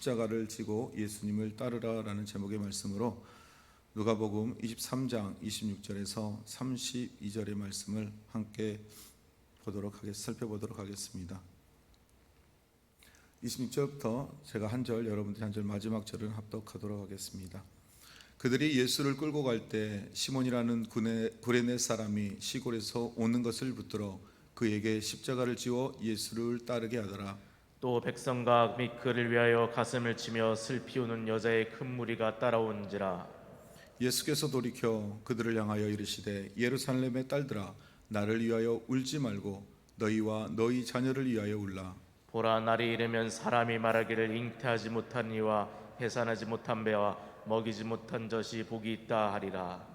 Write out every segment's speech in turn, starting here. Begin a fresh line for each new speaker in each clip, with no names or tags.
십자가를 지고 예수님을 따르라라는 제목의 말씀으로 누가복음 23장 26절에서 32절의 말씀을 함께 살펴보도록 하겠습니다. 26절부터 제가 한 절, 여러분들이 한 절, 마지막 절을 합독하도록 하겠습니다. 그들이 예수를 끌고 갈 때 시몬이라는 구레네 사람이 시골에서 오는 것을 붙들어 그에게 십자가를 지워 예수를 따르게 하더라.
또 백성과 및 그를 위하여 가슴을 치며 슬피 우는 여자의 큰 무리가 따라온지라.
예수께서 돌이켜 그들을 향하여 이르시되 예루살렘의 딸들아 나를 위하여 울지 말고 너희와 너희 자녀를 위하여 울라.
보라, 날이 이르면 사람이 말하기를 잉태하지 못한 이와 해산하지 못한 배와 먹이지 못한 젖이 복이 있다 하리라.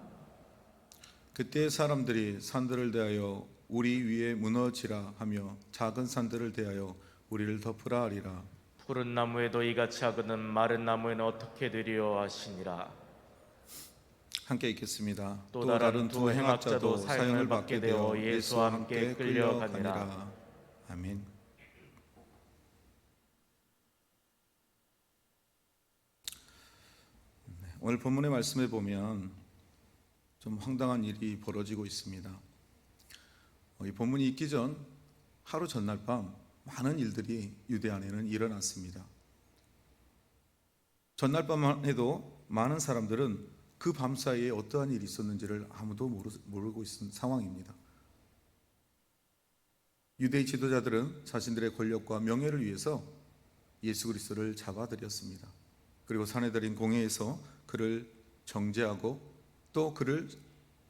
그때 사람들이 산들을 대하여 우리 위에 무너지라 하며 작은 산들을 대하여 우리를 덮으라 하리라.
푸른 나무에도 이같이 하거든 마른 나무에는 어떻게 되리요 하시니라.
함께 읽겠습니다.
또 다른 두 행악자도 사형을 받게 되어 예수와 함께 끌려가니라.
아멘. 오늘 본문의 말씀에 보면 좀 황당한 일이 벌어지고 있습니다. 이 본문이 있기 전 하루 전날 밤 많은 일들이 유대 안에는 일어났습니다. 전날 밤만 해도 많은 사람들은 그 밤 사이에 어떠한 일이 있었는지를 아무도 모르고 있는 상황입니다. 유대의 지도자들은 자신들의 권력과 명예를 위해서 예수 그리스도를 잡아들였습니다. 그리고 사내들인 공회에서 그를 정죄하고 또 그를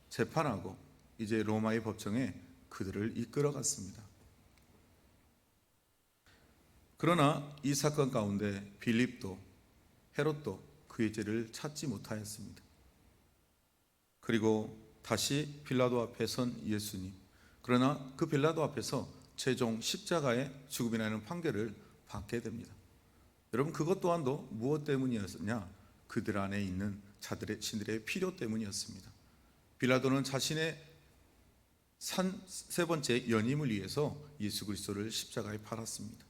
재판하고 이제 로마의 법정에 그들을 이끌어갔습니다. 그러나 이 사건 가운데 빌립도, 헤롯도 그의 죄를 찾지 못하였습니다. 그리고 다시 빌라도 앞에 선 예수님, 그러나 그 빌라도 앞에서 최종 십자가의 죽음이라는 판결을 받게 됩니다. 여러분, 그것 또한도 무엇 때문이었느냐? 그들 안에 있는 신들의 필요 때문이었습니다. 빌라도는 자신의 세 번째 연임을 위해서 예수 그리스도를 십자가에 팔았습니다.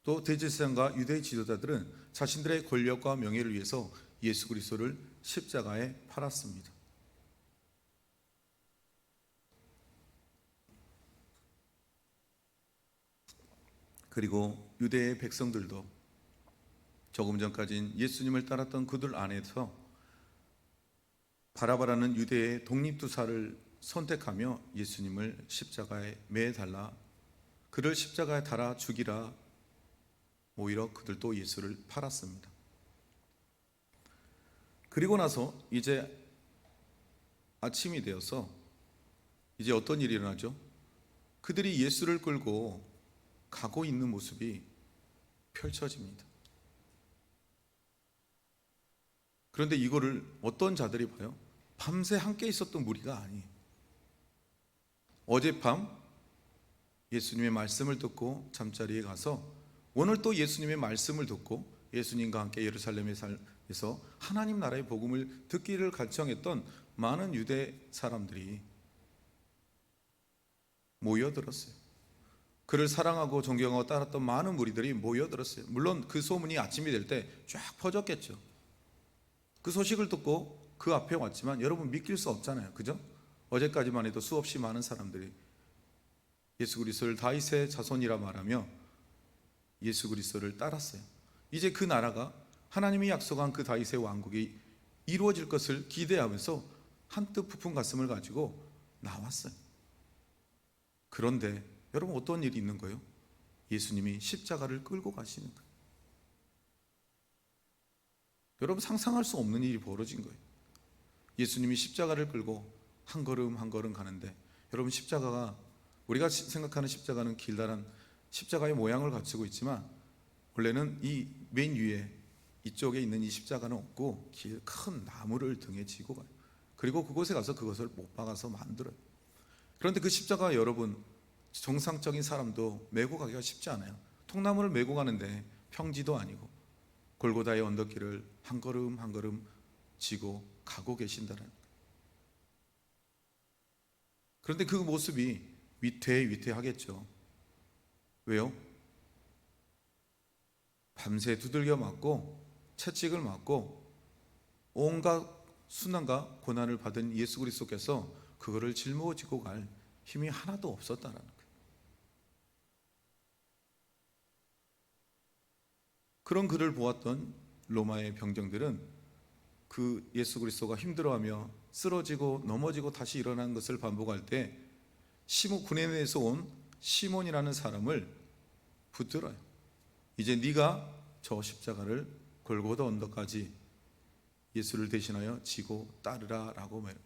또 대제사장과 유대의 지도자들은 자신들의 권력과 명예를 위해서 예수 그리스도를 십자가에 팔았습니다. 그리고 유대의 백성들도 조금 전까지는 예수님을 따랐던 그들 안에서 바라바라는 유대의 독립투사를 선택하며 예수님을 십자가에 매달라 그를 십자가에 달아 죽이라, 오히려 그들도 예수를 팔았습니다. 그리고 나서 이제 아침이 되어서 이제 어떤 일이 일어나죠? 그들이 예수를 끌고 가고 있는 모습이 펼쳐집니다. 그런데 이거를 어떤 자들이 봐요? 밤새 함께 있었던 무리가 아니에요. 어젯밤 예수님의 말씀을 듣고 잠자리에 가서 오늘 또 예수님의 말씀을 듣고 예수님과 함께 예루살렘에서 하나님 나라의 복음을 듣기를 간청했던 많은 유대 사람들이 모여들었어요. 그를 사랑하고 존경하고 따랐던 많은 무리들이 모여들었어요. 물론 그 소문이 아침이 될 때 쫙 퍼졌겠죠. 그 소식을 듣고 그 앞에 왔지만 여러분, 믿길 수 없잖아요, 그죠? 어제까지만 해도 수없이 많은 사람들이 예수 그리스도를 다윗의 자손이라 말하며 예수 그리스도를 따랐어요. 이제 그 나라가 하나님이 약속한 그 다윗의 왕국이 이루어질 것을 기대하면서 한뜻 부푼 가슴을 가지고 나왔어요. 그런데 여러분, 어떤 일이 있는 거예요? 예수님이 십자가를 끌고 가시는 거예요. 여러분, 상상할 수 없는 일이 벌어진 거예요. 예수님이 십자가를 끌고 한 걸음 한 걸음 가는데, 여러분, 십자가가, 우리가 생각하는 십자가는 길다란 십자가의 모양을 갖추고 있지만 원래는 이 맨 위에 이쪽에 있는 이 십자가는 없고 큰 나무를 등에 지고 가요. 그리고 그곳에 가서 그것을 못 박아서 만들어요. 그런데 그 십자가, 여러분, 정상적인 사람도 메고 가기가 쉽지 않아요. 통나무를 메고 가는데 평지도 아니고 골고다의 언덕길을 한 걸음 한 걸음 지고 가고 계신다는 거예요. 그런데 그 모습이 위태하겠죠. 왜요? 밤새 두들겨 맞고 채찍을 맞고 온갖 순환과 고난을 받은 예수 그리스도께서 그거를 짊어지고 갈 힘이 하나도 없었다는 거예요. 그런 그를 보았던 로마의 병정들은 그 예수 그리스도가 힘들어하며 쓰러지고 넘어지고 다시 일어나는 것을 반복할 때 구레네에서 온 시몬이라는 사람을 붙들어요. 이제 네가 저 십자가를 골고다 언덕까지 예수를 대신하여 지고 따르라 라고 말해요.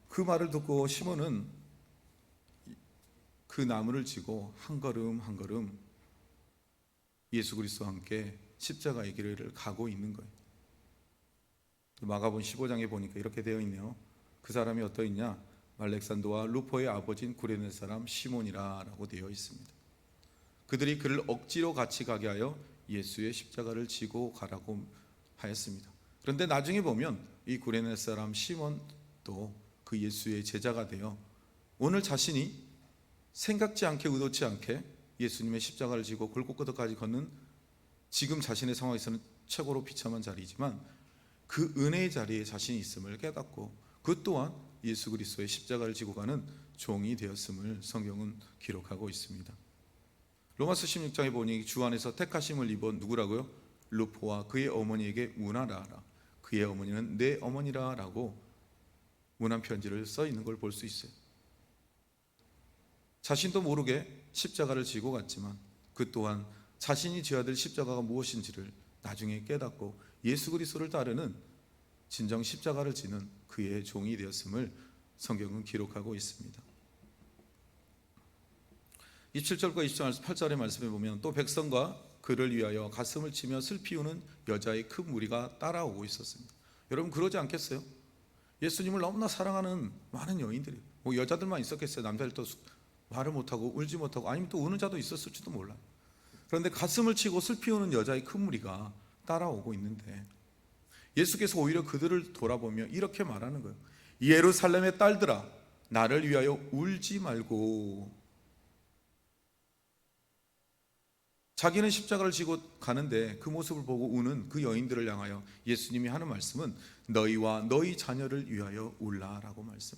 그 말을 듣고 시몬은 그 나무를 지고 한 걸음 한 걸음 예수 그리스도와 함께 십자가의 길을 가고 있는 거예요. 마가복음 15장에 보니까 이렇게 되어 있네요. 그 사람이 어떠했냐? 알렉산더와 루포의 아버지인 구레네 사람 시몬이라 라고 되어 있습니다. 그들이 그를 억지로 같이 가게 하여 예수의 십자가를 지고 가라고 하였습니다. 그런데 나중에 보면 이 구레네 사람 시몬도 그 예수의 제자가 되어 오늘 자신이 생각지 않게 의도치 않게 예수님의 십자가를 지고 골고다까지 걷는 지금 자신의 상황에서는 최고로 비참한 자리이지만 그 은혜의 자리에 자신이 있음을 깨닫고 그 또한 예수 그리스도의 십자가를 지고 가는 종이 되었음을 성경은 기록하고 있습니다. 로마서 16장에 보니 주 안에서 택하심을 입은 누구라고요? 루포와 그의 어머니에게 문하라. 그의 어머니는 내 어머니라 라고 문안 편지를 써 있는 걸 볼 수 있어요. 자신도 모르게 십자가를 지고 갔지만 그 또한 자신이 져야 될 십자가가 무엇인지를 나중에 깨닫고 예수 그리스도를 따르는 진정 십자가를 지는 그의 종이 되었음을 성경은 기록하고 있습니다. 27절과 28절의 말씀에 보면 또 백성과 그를 위하여 가슴을 치며 슬피 우는 여자의 큰 무리가 따라오고 있었습니다. 여러분 그러지 않겠어요? 예수님을 너무나 사랑하는 많은 여인들이 뭐 여자들만 있었겠어요? 남자들도 말을 못하고 울지 못하고 아니면 또 우는 자도 있었을지도 몰라요. 그런데 가슴을 치고 슬피 우는 여자의 큰 무리가 따라오고 있는데 예수께서 오히려 그들을 돌아보며 이렇게 말하는 거예요. 예루살렘의 딸들아 나를 위하여 울지 말고. 자기는 십자가를 지고 가는데 그 모습을 보고 우는 그 여인들을 향하여 예수님이 하는 말씀은 너희와 너희 자녀를 위하여 울라라고 말씀.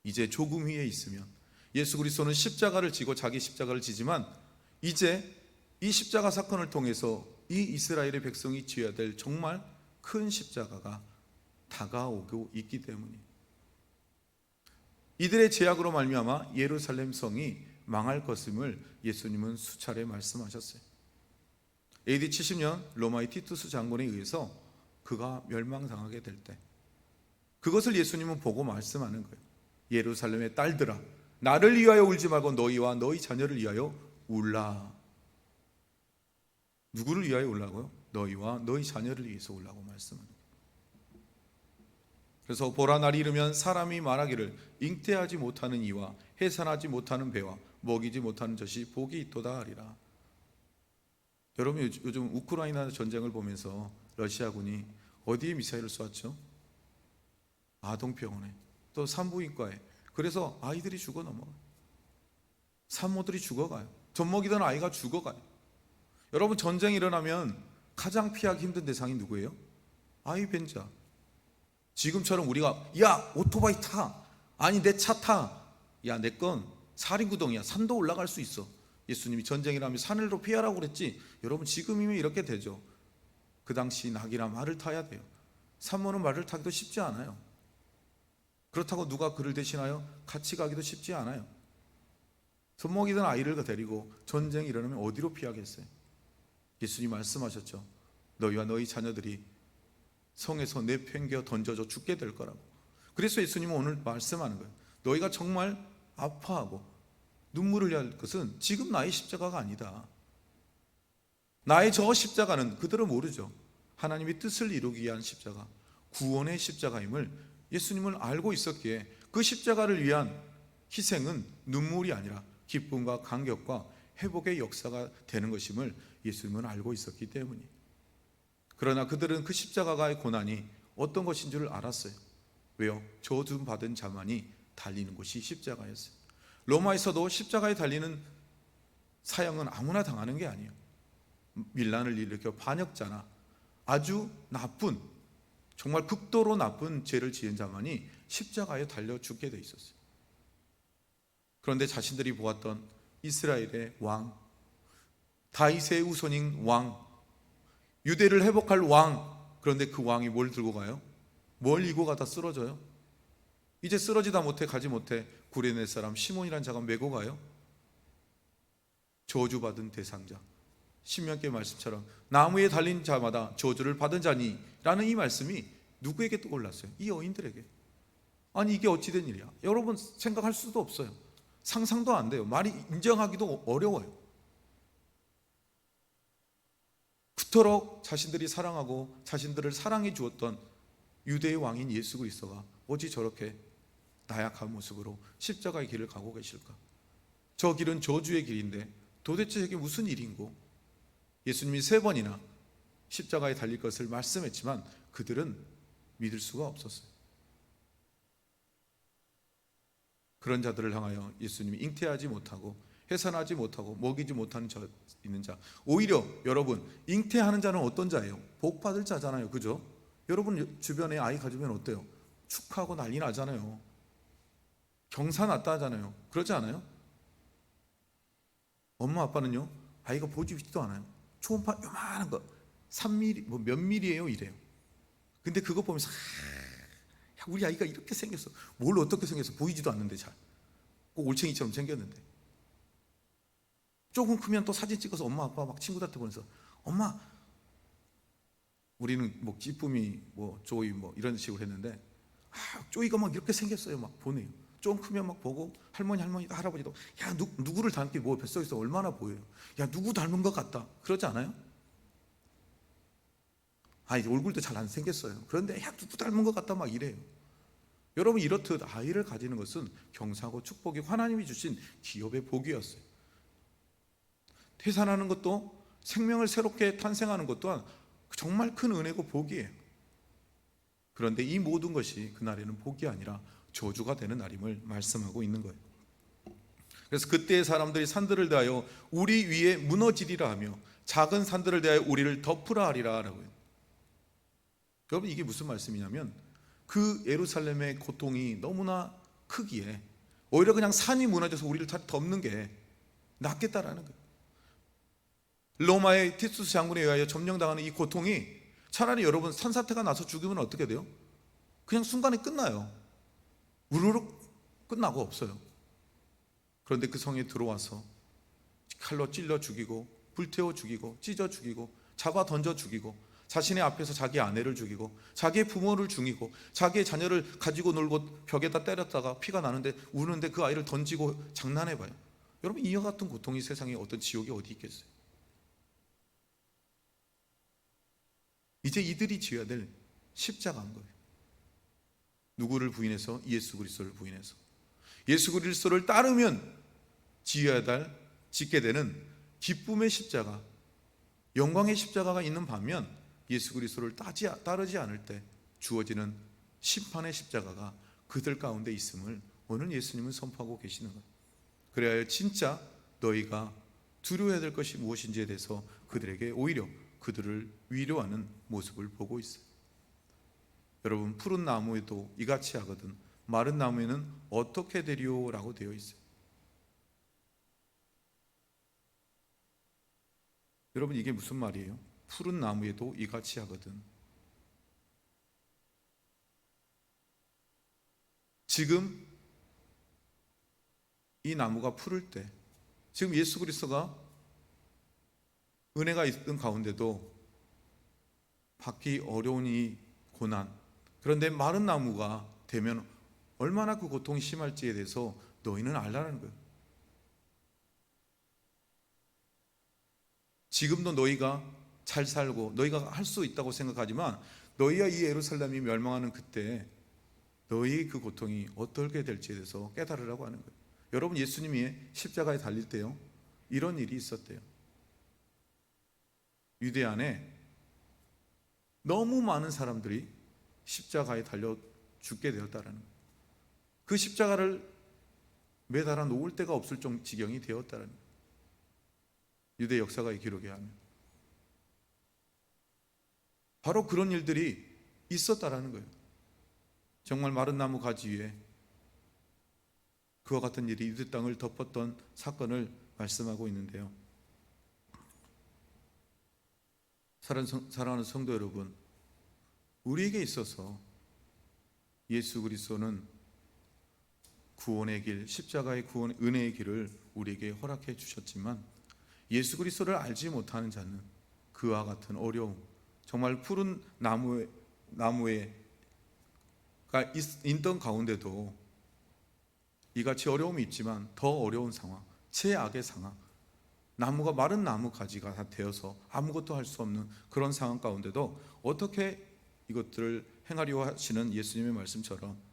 이제 조금 후에 있으면 예수 그리스도는 십자가를 지고 자기 십자가를 지지만 이제 이 십자가 사건을 통해서 이 이스라엘의 백성이 지어야 될 정말 큰 십자가가 다가오고 있기 때문이에요. 이들의 제약으로 말미암아 예루살렘 성이 망할 것임을 예수님은 수차례 말씀하셨어요. AD 70년 로마의 티투스 장군에 의해서 그가 멸망당하게 될 때 그것을 예수님은 보고 말씀하는 거예요. 예루살렘의 딸들아 나를 위하여 울지 말고 너희와 너희 자녀를 위하여 울라. 누구를 위하여 울라고요? 너희와 너희 자녀를 위해서 울라고 말씀합니다. 그래서 보라 날이 이르면 사람이 말하기를 잉태하지 못하는 이와 해산하지 못하는 배와 먹이지 못하는 젖이 복이 있도다 하리라. 여러분 요즘 우크라이나 전쟁을 보면서 러시아군이 어디에 미사일을 쏘았죠? 아동병원에 또 산부인과에. 그래서 아이들이 죽어 넘어가요. 산모들이 죽어가요. 젖먹이던 아이가 죽어가요. 여러분 전쟁이 일어나면 가장 피하기 힘든 대상이 누구예요? 아이 벤자. 지금처럼 우리가 야 오토바이 타, 아니 내 차 타, 야 내 건 사륜구동이야, 산도 올라갈 수 있어. 예수님이 전쟁이라면 산을로 피하라고 그랬지. 여러분 지금이면 이렇게 되죠. 그 당시 낙이나 말을 타야 돼요. 산모는 말을 타기도 쉽지 않아요. 그렇다고 누가 그를 대신하여 같이 가기도 쉽지 않아요. 젖먹이던 아이를 데리고 전쟁이 일어나면 어디로 피하겠어요? 예수님 말씀하셨죠. 너희와 너희 자녀들이 성에서 내팽겨 던져져 죽게 될 거라고. 그래서 예수님은 오늘 말씀하는 거예요. 너희가 정말 아파하고 눈물을 흘려야 할 것은 지금 나의 십자가가 아니다. 나의 저 십자가는 그들은 모르죠. 하나님의 뜻을 이루기 위한 십자가, 구원의 십자가임을 예수님은 알고 있었기에 그 십자가를 위한 희생은 눈물이 아니라 기쁨과 감격과 회복의 역사가 되는 것임을 예수님은 알고 있었기 때문이에요. 그러나 그들은 그 십자가의 고난이 어떤 것인 줄 알았어요. 왜요? 저주받은 자만이 달리는 곳이 십자가였어요. 로마에서도 십자가에 달리는 사형은 아무나 당하는 게 아니에요. 밀란을 일으켜 반역자나 아주 나쁜, 정말 극도로 나쁜 죄를 지은 자만이 십자가에 달려 죽게 돼 있었어요. 그런데 자신들이 보았던 이스라엘의 왕, 다윗의 후손인 왕, 유대를 회복할 왕, 그런데 그 왕이 뭘 들고 가요? 뭘 이고 가다 쓰러져요? 이제 쓰러지다 못해 가지 못해 구레네 사람 시몬이라는 자가 메고 가요. 저주받은 대상자, 신명기의 말씀처럼 나무에 달린 자마다 저주를 받은 자니 라는 이 말씀이 누구에게 떠올랐어요? 이 여인들에게. 아니 이게 어찌된 일이야? 여러분 생각할 수도 없어요. 상상도 안 돼요. 말이 인정하기도 어려워요. 그토록 자신들이 사랑하고 자신들을 사랑해 주었던 유대의 왕인 예수 그리스도가 어찌 저렇게 나약한 모습으로 십자가의 길을 가고 계실까? 저 길은 저주의 길인데 도대체 이게 무슨 일인고? 예수님이 3번이나 십자가에 달릴 것을 말씀했지만 그들은 믿을 수가 없었어요. 그런 자들을 향하여 예수님이 잉태하지 못하고 해산하지 못하고 먹이지 못하는 자 있는 자, 오히려 여러분 잉태하는 자는 어떤 자예요? 복 받을 자잖아요. 그죠? 여러분 주변에 아이 가지면 어때요? 축하하고 난리 나잖아요. 경사 났다 하잖아요. 그러지 않아요? 엄마 아빠는요, 아이가 보지도 않아요. 초음파 요만한 거 3mm 뭐 몇 밀리예요 이래요. 근데 그거 보면서 야, 우리 아이가 이렇게 생겼어. 뭘 어떻게 생겼어? 보이지도 않는데 잘. 꼭 올챙이처럼 생겼는데. 조금 크면 또 사진 찍어서 엄마 아빠 막 친구들한테 보내서 엄마 우리는 뭐 찌쁨이 뭐 조이 뭐 이런 식으로 했는데 조이가 막 이렇게 생겼어요. 막 보내요. 좀 크면 막 보고 할머니 할아버지도 야 누구를 닮기 뭐 뱃속에서 얼마나 보여요. 야 누구 닮은 것 같다. 그러지 않아요? 이제 얼굴도 잘 안 생겼어요. 그런데 야 누구 닮은 것 같다 막 이래요. 여러분 이렇듯 아이를 가지는 것은 경사고 축복이 하나님이 주신 기업의 복이었어요. 태산하는 것도 생명을 새롭게 탄생하는 것 또한 정말 큰 은혜고 복이에요. 그런데 이 모든 것이 그날에는 복이 아니라 저주가 되는 날임을 말씀하고 있는 거예요. 그래서 그때의 사람들이 산들을 대하여 우리 위에 무너지리라 하며 작은 산들을 대하여 우리를 덮으라 하리라 라고요. 여러분 이게 무슨 말씀이냐면 그 예루살렘의 고통이 너무나 크기에 오히려 그냥 산이 무너져서 우리를 다 덮는 게 낫겠다라는 거예요. 로마의 티투스 장군에 의하여 점령당하는 이 고통이 차라리 여러분 산사태가 나서 죽으면 어떻게 돼요? 그냥 순간에 끝나요. 우르르 끝나고 없어요. 그런데 그 성에 들어와서 칼로 찔러 죽이고 불태워 죽이고 찢어 죽이고 잡아 던져 죽이고 자신의 앞에서 자기 아내를 죽이고 자기의 부모를 죽이고 자기의 자녀를 가지고 놀고 벽에다 때렸다가 피가 나는데 우는데 그 아이를 던지고 장난해봐요. 여러분 이와 같은 고통이 세상에 어떤 지옥이 어디 있겠어요? 이제 이들이 지어야 될 십자가인 거예요. 누구를 부인해서? 예수 그리스도를 부인해서. 예수 그리스도를 따르면 짓게 되는 기쁨의 십자가, 영광의 십자가가 있는 반면 예수 그리스도를 따르지 않을 때 주어지는 심판의 십자가가 그들 가운데 있음을 오늘 예수님은 선포하고 계시는 거예요. 그래야 진짜 너희가 두려워해야 될 것이 무엇인지에 대해서 그들에게 오히려 그들을 위로하는 모습을 보고 있어요. 여러분 푸른 나무에도 이같이 하거든 마른 나무에는 어떻게 되리요? 라고 되어 있어요. 여러분 이게 무슨 말이에요? 푸른 나무에도 이같이 하거든. 지금 이 나무가 푸를 때 지금 예수 그리스도가 은혜가 있던 가운데도 받기 어려운 이 고난, 그런데 마른 나무가 되면 얼마나 그 고통이 심할지에 대해서 너희는 알라는 거예요. 지금도 너희가 잘 살고 너희가 할 수 있다고 생각하지만 너희와 이 예루살렘이 멸망하는 그때 너희의 그 고통이 어떻게 될지에 대해서 깨달으라고 하는 거예요. 여러분 예수님이 십자가에 달릴 때요 이런 일이 있었대요. 유대 안에 너무 많은 사람들이 십자가에 달려 죽게 되었다라는 거예요. 그 십자가를 매달아 놓을 데가 없을 지경이 되었다는 유대 역사가의 기록에 하면 바로 그런 일들이 있었다라는 거예요. 정말 마른 나무 가지 위에 그와 같은 일이 유대 땅을 덮었던 사건을 말씀하고 있는데요. 사랑하는 성도 여러분, 우리에게 있어서 예수 그리스도는 구원의 길, 십자가의 구원, 은혜의 길을 우리에게 허락해 주셨지만 예수 그리스도를 알지 못하는 자는 그와 같은 어려움, 정말 푸른 나무가 있던 가운데도 이같이 어려움이 있지만 더 어려운 상황, 최악의 상황, 나무가 마른 나무 가지가 다 되어서 아무것도 할 수 없는 그런 상황 가운데도 어떻게 이것들을 행하려 하시는 예수님의 말씀처럼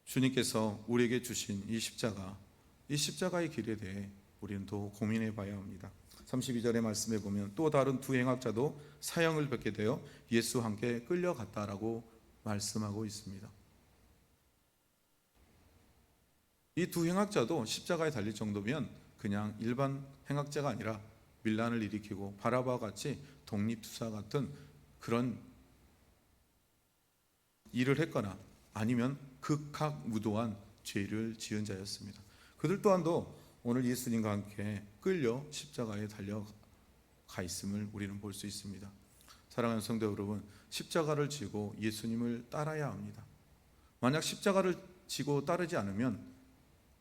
주님께서 우리에게 주신 이 십자가의 길에 대해 우리는 더 고민해 봐야 합니다. 32절의 말씀에 보면 또 다른 두 행악자도 사형을 받게 되어 예수와 함께 끌려갔다라고 말씀하고 있습니다. 이 두 행악자도 십자가에 달릴 정도면 그냥 일반 행악자가 아니라 밀란을 일으키고 바라바와 같이 독립투사 같은 그런 일을 했거나 아니면 극악무도한 죄를 지은 자였습니다. 그들 또한도 오늘 예수님과 함께 끌려 십자가에 달려가 있음을 우리는 볼 수 있습니다. 사랑하는 성도 여러분, 십자가를 지고 예수님을 따라야 합니다. 만약 십자가를 지고 따르지 않으면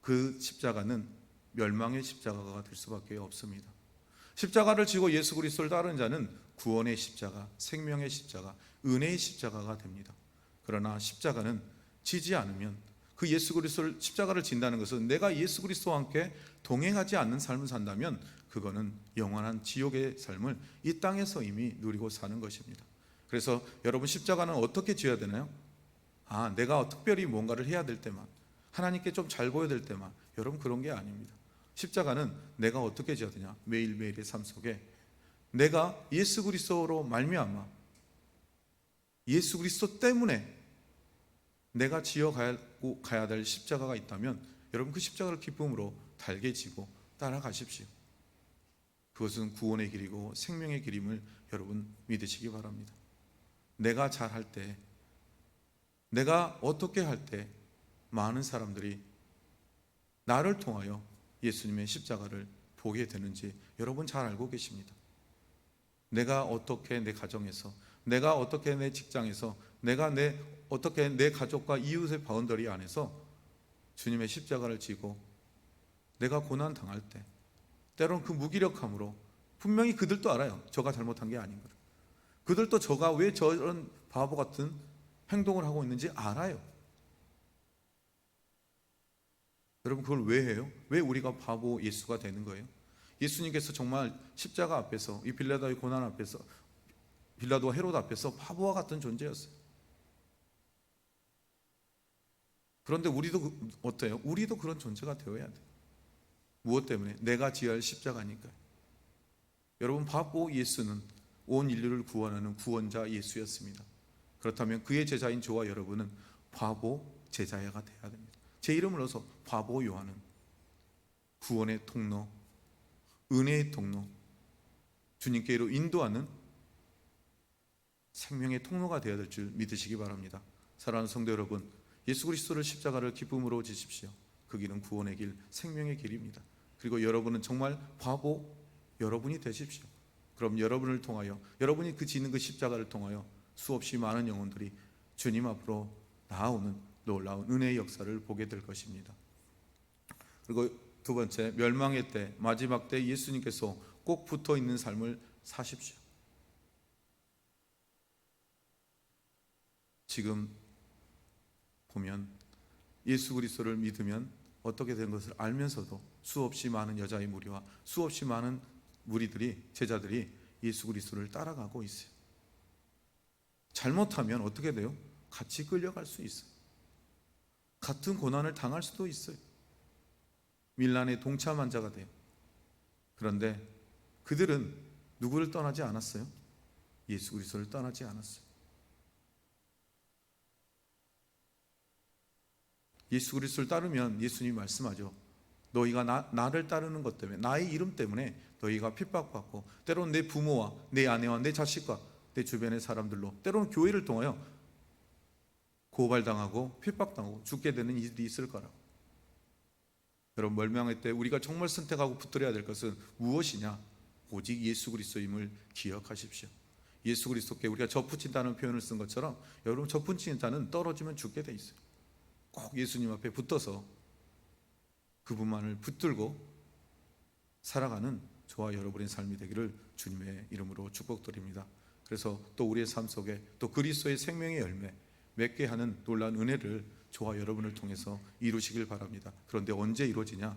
그 십자가는 멸망의 십자가가 될 수밖에 없습니다. 십자가를 지고 예수 그리스도를 따르는 자는 구원의 십자가, 생명의 십자가, 은혜의 십자가가 됩니다. 그러나 십자가는 지지 않으면 그 예수 그리스도를 십자가를 진다는 것은 내가 예수 그리스도와 함께 동행하지 않는 삶을 산다면 그거는 영원한 지옥의 삶을 이 땅에서 이미 누리고 사는 것입니다. 그래서 여러분, 십자가는 어떻게 지어야 되나요? 내가 특별히 뭔가를 해야 될 때만, 하나님께 좀 잘 보여야 될 때만, 여러분 그런 게 아닙니다. 십자가는 내가 어떻게 지어야 되냐? 매일매일의 삶 속에 내가 예수 그리스도로 말미암아 예수 그리스도 때문에 내가 가야 될 십자가가 있다면 여러분 그 십자가를 기쁨으로 달게 지고 따라가십시오. 그것은 구원의 길이고 생명의 길임을 여러분 믿으시기 바랍니다. 내가 잘할 때, 내가 어떻게 할 때 많은 사람들이 나를 통하여 예수님의 십자가를 보게 되는지 여러분 잘 알고 계십니다. 내가 어떻게 내 가정에서, 내가 어떻게 내 직장에서, 내가 어떻게 내 가족과 이웃의 바운더리 안에서 주님의 십자가를 지고 내가 고난 당할 때, 때로는 그 무기력함으로 분명히 그들도 알아요. 저가 잘못한 게 아닌 걸. 그들도 저가 왜 저런 바보 같은 행동을 하고 있는지 알아요. 여러분 그걸 왜 해요? 왜 우리가 바보 예수가 되는 거예요? 예수님께서 정말 십자가 앞에서, 이 빌라도의 고난 앞에서, 빌라도와 헤롯 앞에서 바보와 같은 존재였어요. 그런데 우리도 어때요? 우리도 그런 존재가 되어야 돼요. 무엇 때문에? 내가 지어야 할 십자가니까요. 여러분, 바보 예수는 온 인류를 구원하는 구원자 예수였습니다. 그렇다면 그의 제자인 저와 여러분은 바보 제자가 되어야 됩니다. 제 이름을 넣어서 바보 요한은 구원의 통로, 은혜의 통로, 주님께로 인도하는 생명의 통로가 되어야 될 줄 믿으시기 바랍니다. 사랑하는 성도 여러분, 예수 그리스도를 십자가를 기쁨으로 지십시오. 그 길은 구원의 길, 생명의 길입니다. 그리고 여러분은 정말 바보 여러분이 되십시오. 그럼 여러분을 통하여, 여러분이 지는 그 십자가를 통하여 수없이 많은 영혼들이 주님 앞으로 나아오는 놀라운 은혜의 역사를 보게 될 것입니다. 그리고 두 번째, 멸망의 때, 마지막 때 예수님께서 꼭 붙어 있는 삶을 사십시오. 지금 보면 예수 그리스도를 믿으면 어떻게 된 것을 알면서도 수없이 많은 여자의 무리와 수없이 많은 무리들이, 제자들이 예수 그리스도를 따라가고 있어요. 잘못하면 어떻게 돼요? 같이 끌려갈 수 있어요. 같은 고난을 당할 수도 있어요. 밀란에 동참한 자가 돼요. 그런데 그들은 누구를 떠나지 않았어요? 예수 그리스도를 떠나지 않았어요. 예수 그리스도를 따르면 예수님이 말씀하죠. 너희가 나를 따르는 것 때문에, 나의 이름 때문에 너희가 핍박받고, 때로는 내 부모와 내 아내와 내 자식과 내 주변의 사람들로, 때로는 교회를 통하여 고발당하고 핍박당하고 죽게 되는 일이 있을 거라고. 여러분, 멸망의 때 우리가 정말 선택하고 붙들어야 될 것은 무엇이냐? 오직 예수 그리스도임을 기억하십시오. 예수 그리스도께 우리가 접붙인다는 표현을 쓴 것처럼, 여러분, 접붙인 자는 떨어지면 죽게 돼 있어요. 꼭 예수님 앞에 붙어서 그분만을 붙들고 살아가는 저와 여러분의 삶이 되기를 주님의 이름으로 축복드립니다. 그래서 또 우리의 삶 속에 또 그리스도의 생명의 열매 맺게 하는 놀라운 은혜를 저와 여러분을 통해서 이루시길 바랍니다. 그런데 언제 이루어지냐?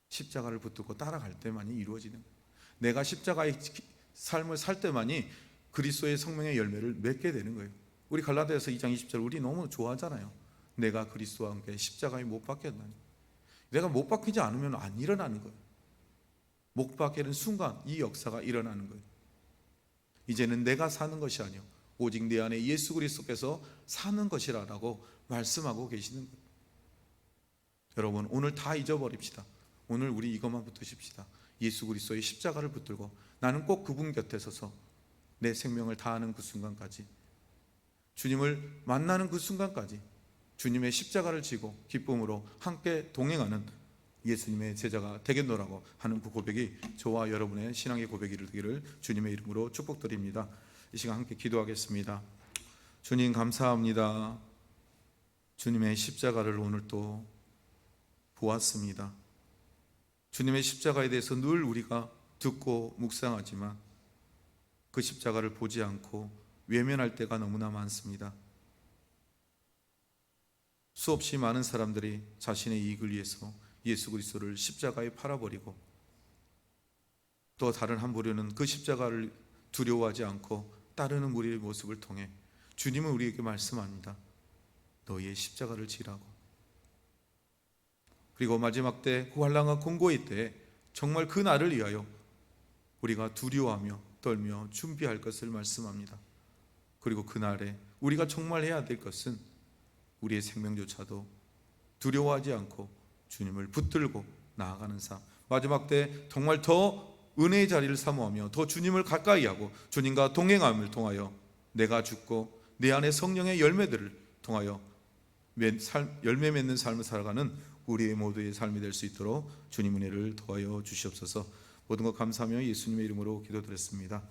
십자가를 붙들고 따라갈 때만이 이루어지는 거예요. 내가 십자가의 삶을 살 때만이 그리스도의 성령의 열매를 맺게 되는 거예요. 우리 갈라디아서 2장 20절 우리 너무 좋아하잖아요. 내가 그리스도와 함께 십자가에 못 박혔나니. 내가 못 박히지 않으면 안 일어나는 거예요. 못 박히는 순간 이 역사가 일어나는 거예요. 이제는 내가 사는 것이 아니요 오직 내 안에 예수 그리스도께서 사는 것이라고 말씀하고 계시는 거예요. 여러분, 오늘 다 잊어버립시다. 오늘 우리 이것만 붙드십시다. 예수 그리스도의 십자가를 붙들고 나는 꼭 그분 곁에 서서 내 생명을 다하는 그 순간까지, 주님을 만나는 그 순간까지 주님의 십자가를 지고 기쁨으로 함께 동행하는 예수님의 제자가 되겠노라고 하는 그 고백이 저와 여러분의 신앙의 고백이 되기를 주님의 이름으로 축복드립니다. 이 시간 함께 기도하겠습니다. 주님, 감사합니다. 주님의 십자가를 오늘 또 보았습니다. 주님의 십자가에 대해서 늘 우리가 듣고 묵상하지만 그 십자가를 보지 않고 외면할 때가 너무나 많습니다. 수없이 많은 사람들이 자신의 이익을 위해서 예수 그리스도를 십자가에 팔아버리고, 또 다른 한 부류는 그 십자가를 두려워하지 않고 따르는 우리의 모습을 통해 주님은 우리에게 말씀합니다. 너희의 십자가를 지라고. 그리고 마지막 때 그 환난과 공고의 때에 정말 그 날을 위하여 우리가 두려워하며 떨며 준비할 것을 말씀합니다. 그리고 그날에 우리가 정말 해야 될 것은 우리의 생명조차도 두려워하지 않고 주님을 붙들고 나아가는 삶, 마지막 때 정말 더 은혜의 자리를 사모하며 더 주님을 가까이 하고 주님과 동행함을 통하여 내가 죽고 내 안에 성령의 열매들을 통하여 열매 맺는 삶을 살아가는 우리의 모두의 삶이 될 수 있도록 주님 은혜를 더하여 주시옵소서. 모든 것 감사하며 예수님의 이름으로 기도드렸습니다.